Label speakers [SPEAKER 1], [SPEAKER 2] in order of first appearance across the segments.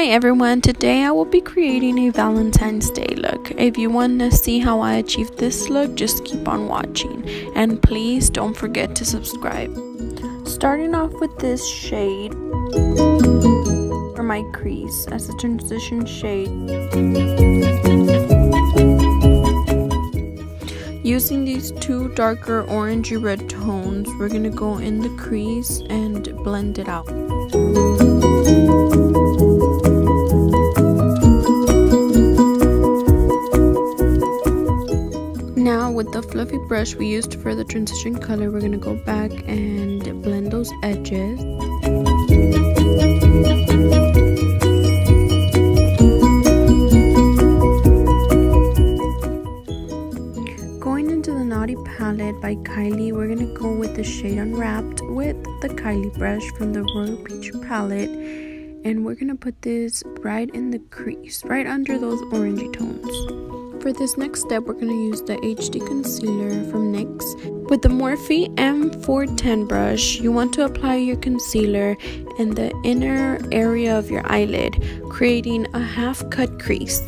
[SPEAKER 1] Hi everyone, today I will be creating a Valentine's Day look. If you want to see how I achieved this look, just keep on watching. And please don't forget to subscribe. Starting off with this shade for my crease as a transition shade. Using these two darker orangey red tones, we're going to go in the crease and blend it out. Now with the fluffy brush we used for the transition color, we're going to go back and blend those edges. Going into the Naughty palette by Kylie, we're going to go with the shade Unwrapped with the Kylie brush from the Royal Peach palette. And we're going to put this right in the crease, right under those orangey tones. For this next step, we're going to use the HD concealer from NYX. With the Morphe M410 brush, you want to apply your concealer in the inner area of your eyelid, creating a half-cut crease.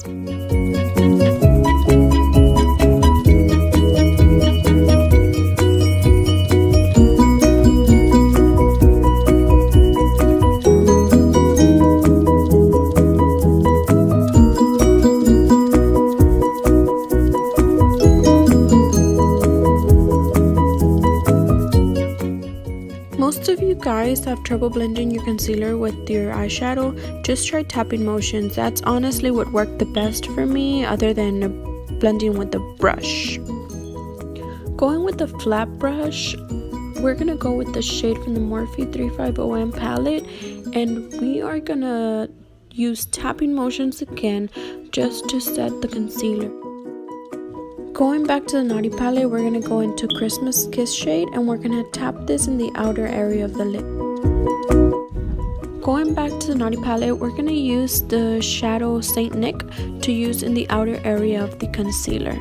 [SPEAKER 1] Most of you guys have trouble blending your concealer with your eyeshadow. Just try tapping motions. That's honestly what worked the best for me, other than blending with the brush. Going with the flat brush, we're gonna go with the shade from the Morphe 350M palette, and we are gonna use tapping motions again just to set the concealer. Going back to the Naughty palette, we're going to go into Christmas Kiss shade, and we're going to tap this in the outer area of the lid. Going back to the Naughty palette, we're going to use the shadow Saint Nick to use in the outer area of the concealer.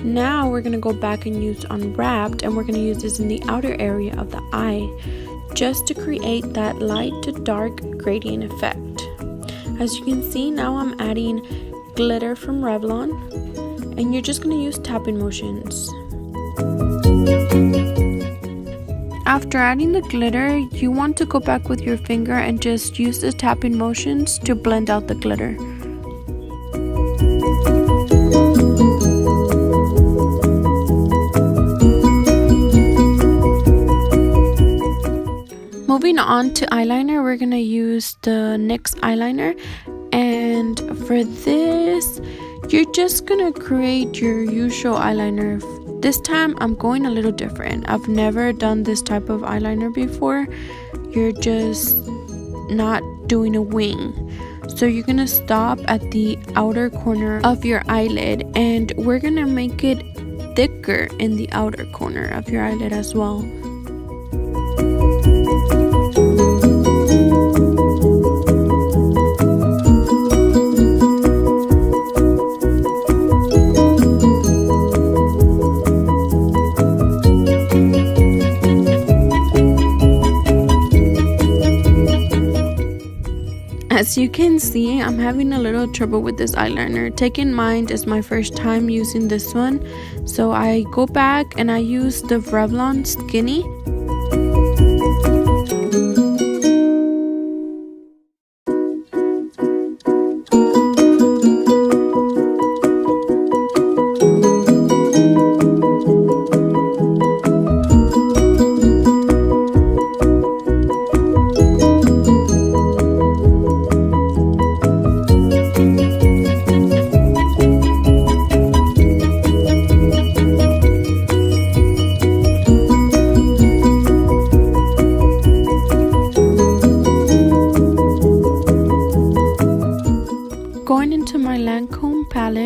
[SPEAKER 1] Now we're going to go back and use Unwrapped, and we're going to use this in the outer area of the eye, just to create that light to dark gradient effect. As you can see, now I'm adding glitter from Revlon, and you're just going to use tapping motions. After adding the glitter, you want to go back with your finger and just use the tapping motions to blend out the glitter. Moving on to eyeliner, we're going to use the NYX eyeliner. And for this, you're just gonna create your usual eyeliner. This time I'm going a little different. I've never done this type of eyeliner before. You're just not doing a wing. So you're gonna stop at the outer corner of your eyelid, and we're gonna make it thicker in the outer corner of your eyelid as well. As you can see, I'm having a little trouble with this eyeliner. Take in mind, it's my first time using this one. So I go back and I use the Revlon Skinny.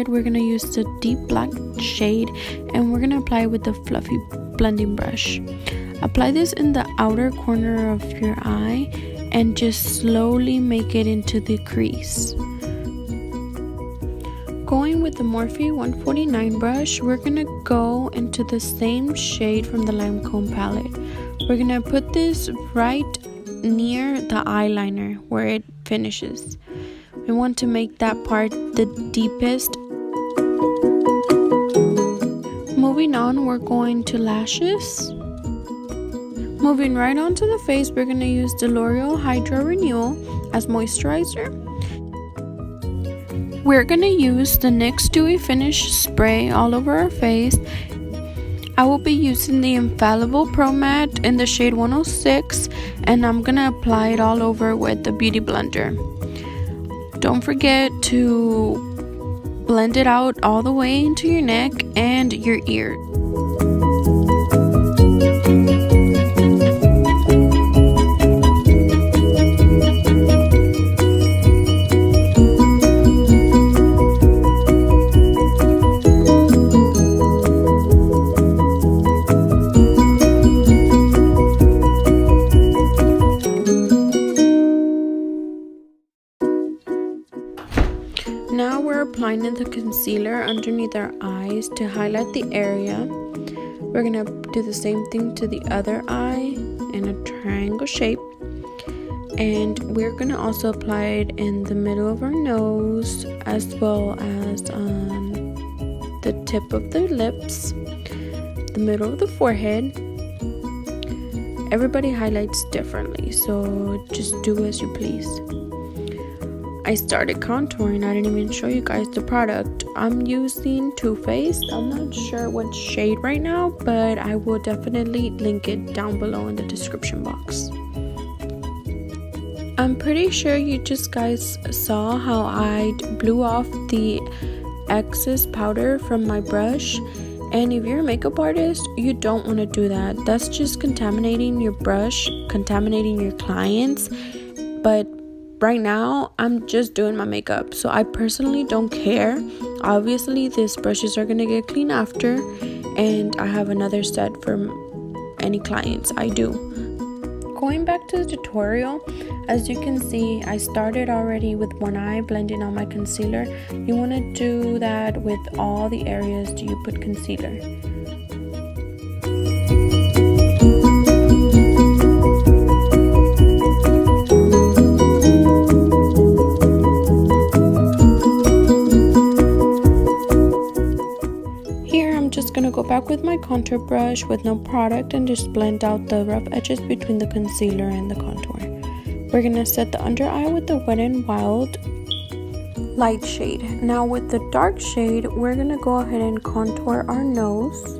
[SPEAKER 1] We're going to use the deep black shade, and we're going to apply it with the fluffy blending brush. Apply this in the outer corner of your eye and just slowly make it into the crease. Going with the Morphe 149 brush, we're going to go into the same shade from the Limecone palette. We're going to put this right near the eyeliner where it finishes. We want to make that part the deepest. Moving on, we're going to lashes. Moving right on to the face, we're going to use the L'Oreal Hydra Renewal as moisturizer. We're going to use the NYX Dewy Finish Spray all over our face. I will be using the Infallible Pro Matte in the shade 106, and I'm going to apply it all over with the Beauty Blender. Don't forget to blend it out all the way into your neck and your ear. Now we're applying the concealer underneath our eyes to highlight the area. We're going to do the same thing to the other eye in a triangle shape. And we're going to also apply it in the middle of our nose as well as on the tip of the lips, the middle of the forehead. Everybody highlights differently, so just do as you please. I started contouring. I didn't even show you guys the product. I'm using Too Faced. I'm not sure what shade right now, but I will definitely link it down below in the description box. I'm pretty sure you just guys saw how I blew off the excess powder from my brush. And if you're a makeup artist, you don't want to do that. That's just contaminating your brush, contaminating your clients. But right now, I'm just doing my makeup, so I personally don't care. Obviously, these brushes are gonna get clean after, and I have another set for any clients I do. Going back to the tutorial, as you can see, I started already with one eye blending on my concealer. You want to do that with all the areas you put concealer. Gonna go back with my contour brush with no product and just blend out the rough edges between the concealer and the contour. We're gonna set the under eye with the Wet n Wild light shade. Now with the dark shade, we're gonna go ahead and contour our nose.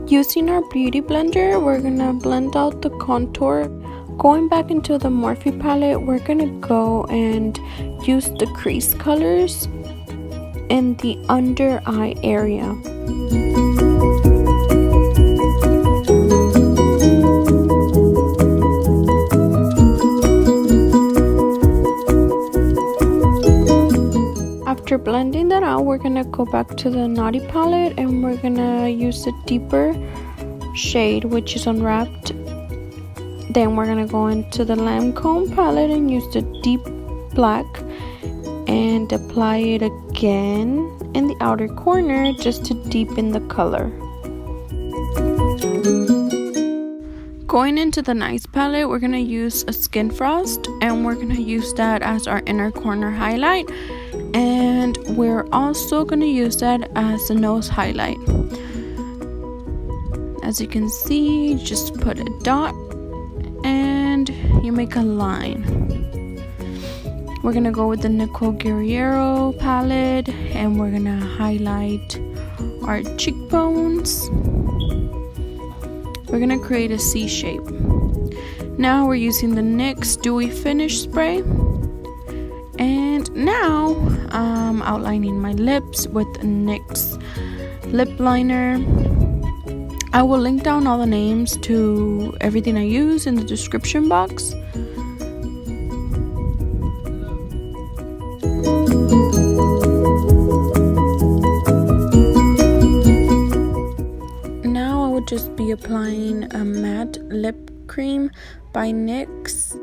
[SPEAKER 1] Using our beauty blender, we're gonna blend out the contour. Going back into the Morphe palette, we're gonna go and use the crease colors in the under eye area. After blending that out, we're gonna go back to the Naughty palette and we're gonna use the deeper shade, which is Unwrapped. Then we're gonna go into the Lancome palette and use the deep black and apply it again in the outer corner just to deepen the color. Going into the NYX palette, we're gonna use a Skin Frost and we're gonna use that as our inner corner highlight, and we're also gonna use that as a nose highlight. As you can see, just put a dot and you make a line. We're gonna go with the Nicole Guerriero palette and we're gonna highlight our cheekbones. We're gonna create a C shape. Now we're using the NYX Dewy Finish Spray. And now I'm outlining my lips with NYX lip liner. I will link down all the names to everything I use in the description box. just be applying a matte lip cream by NYX.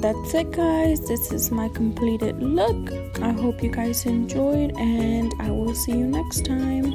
[SPEAKER 1] That's it, guys. This is my completed look. I hope you guys enjoyed, and I will see you next time.